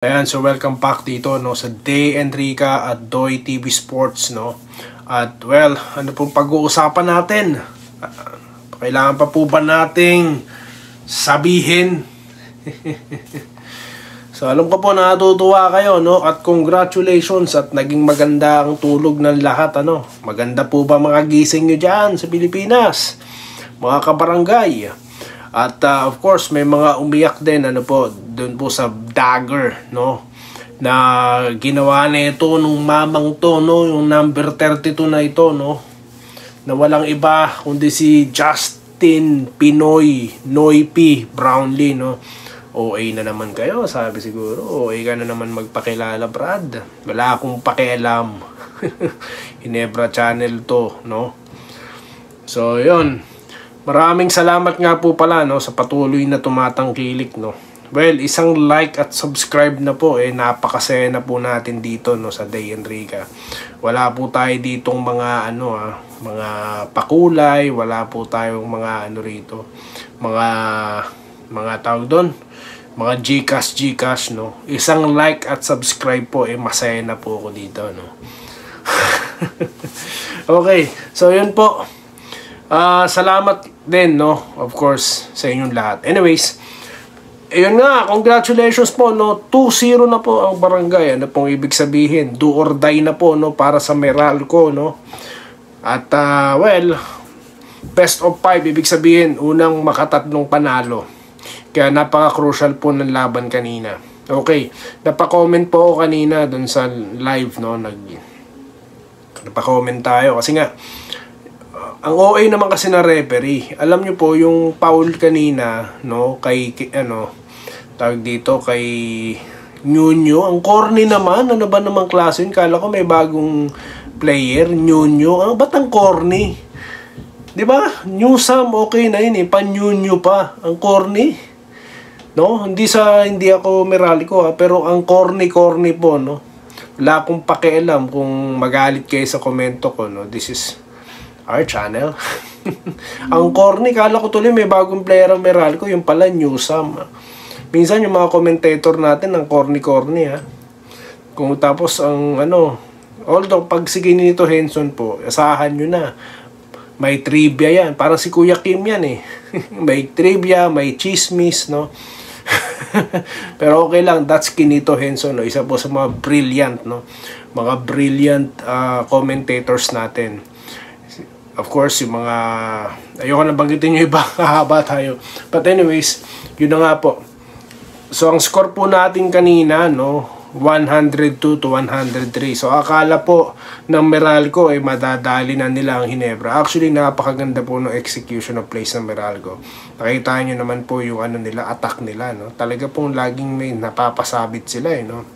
Ayan, so welcome back dito no sa Day Enrica at Doy TV Sports no. At well, ano pong pag-uusapan natin? Kailangan pa po ba nating sabihin? So alam ko po natutuwa kayo no at congratulations at naging maganda ang tulog ng lahat ano. Maganda po ba mga gising nyo dyan sa Pilipinas? Mga kabarangay. At of course may mga umiyak din ano po doon po sa dagger no na ginawa nito nung mamang to no, yung number 32 na ito no, na walang iba kundi si Justin Pinoy Noypi Brownlee no. OA na naman kayo, sabi siguro OA ka na naman magpakilala Brad, wala akong pakialam. Ginebra channel to no. So yun, maraming salamat nga po pala no sa patuloy na tumatangkilik no. Well, isang like at subscribe na po napakasaya na po natin dito no sa Day Enrica. Wala po tayo ditong mga mga pakulay, wala po tayong mga rito. Mga tawag doon, mga Gcash no. Isang like at subscribe po masaya na po ako dito no. Okay, so yun po. Salamat din no, of course, sa inyong lahat. Anyways, ayun nga, congratulations po no, 2-0 na po ang barangay. Ano pong ibig sabihin? Do or die na po no para sa Meralco no. At well, best of 5 ibig sabihin unang makatatlong panalo. Kaya napaka-crucial po ng laban kanina. Okay, napa-comment po ako kanina dun sa live no, napa-comment tayo kasi nga ang OA naman kasi na referee. Alam nyo po yung foul kanina no kay tawag dito kay Nunyo. Ang corny naman. Ano ba namang klase yun? Kala ko may bagong player, Nunyo. Ba't ang corny? Di ba? Newsam okay na yun Pan-Nunyo pa. Ang corny. No? Hindi ako Meralco pero ang corny po no. Wala akong pakialam kung magalit kayo sa komento ko no. This is our channel. Ang corny, kala ko tuloy may bagong player ang Meralco, yung pala Newsam. Minsan yung mga commentator natin ang corny ha. Kung tapos ang although pag sige nito Henson po, asahan nyo na. May trivia yan, parang si Kuya Kim yan may trivia, may chismis no. Pero okay lang, that's Kinito Henson no. Isa po sa mga brilliant no, mga brilliant commentators natin. Of course, yung mga ayoko na banggitin yung iba, hahaba tayo. But anyways, yun na nga po. So ang score po natin kanina no, 102 to 103. So akala po ng Meralco madadali na nila ang Ginebra. Actually napakaganda po ng execution of plays ng Meralco. Nakita niyo naman po yung nila, attack nila no. Talaga pong laging may napapasabit sila no.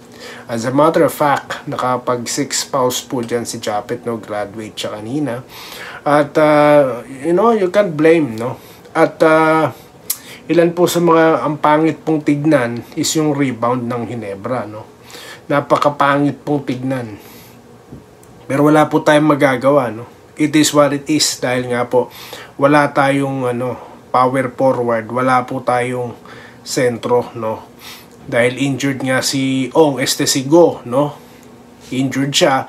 As a matter of fact, nakapag 6 fouls po dyan si Japet no, graduate siya kanina. At you can't blame no. At ilan po sa mga ang pangit pong tignan is yung rebound ng Ginebra no. Napakapangit pong tignan. Pero wala po tayong magagawa no. It is what it is dahil nga po wala tayong power forward, wala po tayong sentro no. Dahil injured nga si Ong Estesigo no. Injured siya.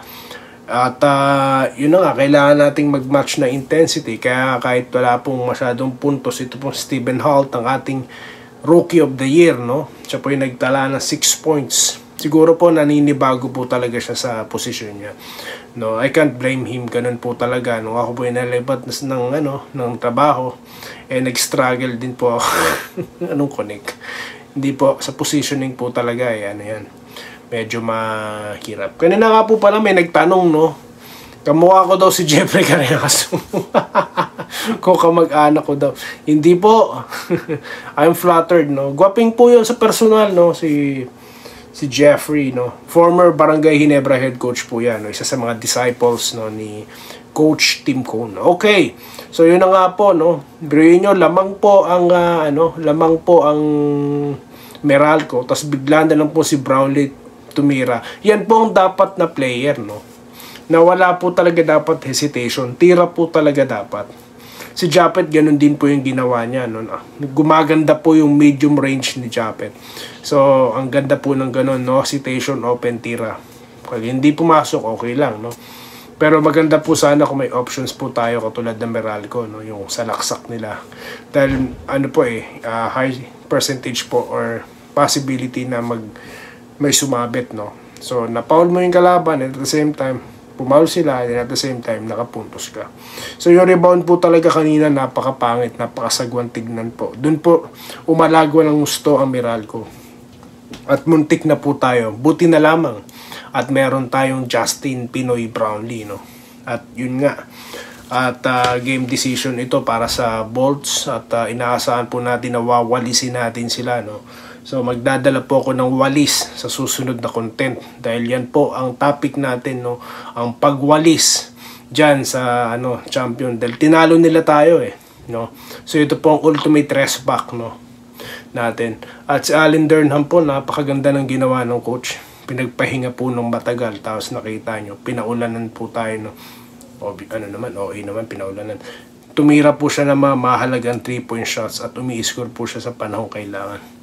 At yun na nga, kailangan nating mag-match na intensity. Kaya kahit wala pong masyadong puntos, ito pong Stephen Holt, ang ating Rookie of the Year no. Siya po yung nagtala ng 6 points. Siguro po naninibago po talaga siya sa posisyon niya no. I can't blame him, ganun po talaga no. Ako po yung nalipat ng trabaho nag-struggle din po ako. Anong connect? Hindi po, sa positioning po talaga yan. Medyo mahirap. Kanina nga po pala may nagtanong no, kamukha ko daw si Jeffrey Carreras. Kung kamag-anak ko daw. Hindi po. I'm flattered no. Gwaping po yun sa personal no, si Jeffrey no. Former Barangay Ginebra head coach po yan no. Isa sa mga disciples no ni Coach Tim Cone. Okay. So yun na nga po no. Biruin nyo, lamang po ang Meralco, tapos bigla na lang po si Brownlee tumira. Yan po ang dapat na player no. Na wala po talaga dapat hesitation. Tira po talaga dapat. Si Japet, ganun din po yung ginawa niya. No? Gumaganda po yung medium range ni Japet. So, ang ganda po ng ganun, no? Citation, open tira. Pag hindi pumasok, okay lang, no? Pero maganda po sana kung may options po tayo katulad ng Meralco, no? Yung salaksak nila. Dahil, ano po high percentage po or possibility na may sumabit, no? So, na-foul mo yung kalaban and at the same time, pumaul sila and at the same time, nakapuntos ka. So, yung rebound po talaga kanina, napakapangit, napakasagwan tignan po. Doon po, umalagwa ng gusto ang Meralco. At muntik na po tayo. Buti na lamang. At meron tayong Justin Pinoy Brownlee, no? At yun nga. At game decision ito para sa Bolts. At inaasahan po natin na wawalisin natin sila, no? So magdadala po ako ng walis sa susunod na content dahil yan po ang topic natin, no, ang pagwalis diyan sa champion dahil tinalo nila tayo no. So ito po ang ultimate rest back, no, natin. At si Allen Durham po, napakaganda ng ginawa ng coach. Pinagpahinga po ng matagal tapos nakita nyo, pinaulanan po tayo, no. Pinaulanan. Tumira po siya ng mahalagang 3-point shots at umi-score po siya sa panahong kailangan.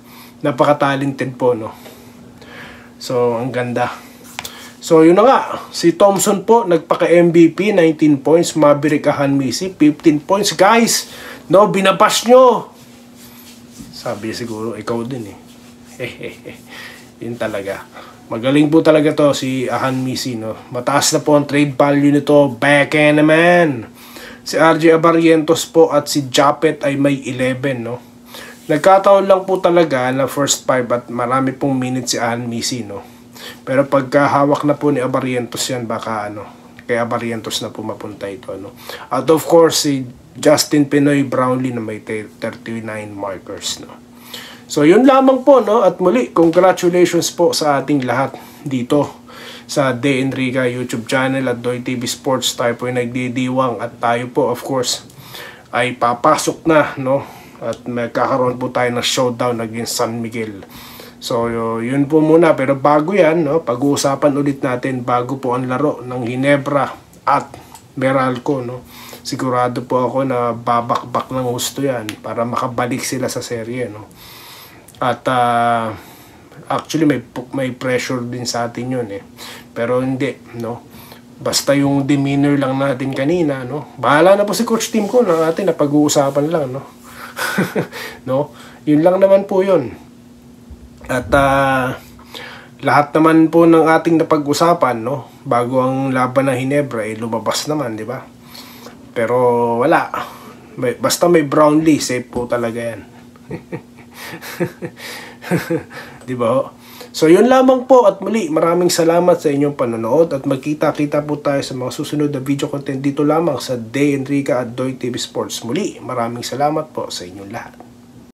Napaka-talented po, no. So, ang ganda. So, yun na nga. Si Thompson po, nagpaka-MVP, 19 points. Maverick Ahanmisi, 15 points. Guys, no, binabash nyo. Sabi siguro, ikaw din Yun talaga. Magaling po talaga to si Ahanmisi, no. Mataas na po ang trade value nito. Beke naman. Si RJ Abarrientos po at si Japet ay may 11, no. Nagkataon lang po talaga na first 5 at marami pong minutes si Ahanmisi, no. Pero pagkahawak na po ni Abarrientos yan, baka kay Abarrientos na po mapunta ito, no. At of course, si Justin Pinoy Brownlee na may 39 markers, no. So, yun lamang po, no. At muli, congratulations po sa ating lahat dito sa De Enrica YouTube channel at Doy TV Sports. Tayo po ay nagdidiwang at tayo po, of course, ay papasok na, no. At magkakaroon po tayo ng showdown against San Miguel. So, yun po muna. Pero bago yan, no, pag-uusapan ulit natin bago po ang laro ng Ginebra at Meralco, no. Sigurado po ako na babakbak ng gusto yan para makabalik sila sa serye, no. At actually may pressure din sa atin yun Pero hindi, no. Basta yung demeanor lang natin kanina, no. Bahala na po si Coach Tim ko na natin na pag-uusapan lang, no. No, yun lang naman po yun. At lahat naman po ng ating napag-usapan, no, bago ang laban ng Ginebra lumabas naman, di ba? Pero wala. Basta may Brownlee, safe po talaga yan. Di ba? So yun lamang po at muli maraming salamat sa inyong panonood at magkita-kita po tayo sa mga susunod na video content dito lamang sa De Enrica at Doy TV Sports. Muli maraming salamat po sa inyong lahat.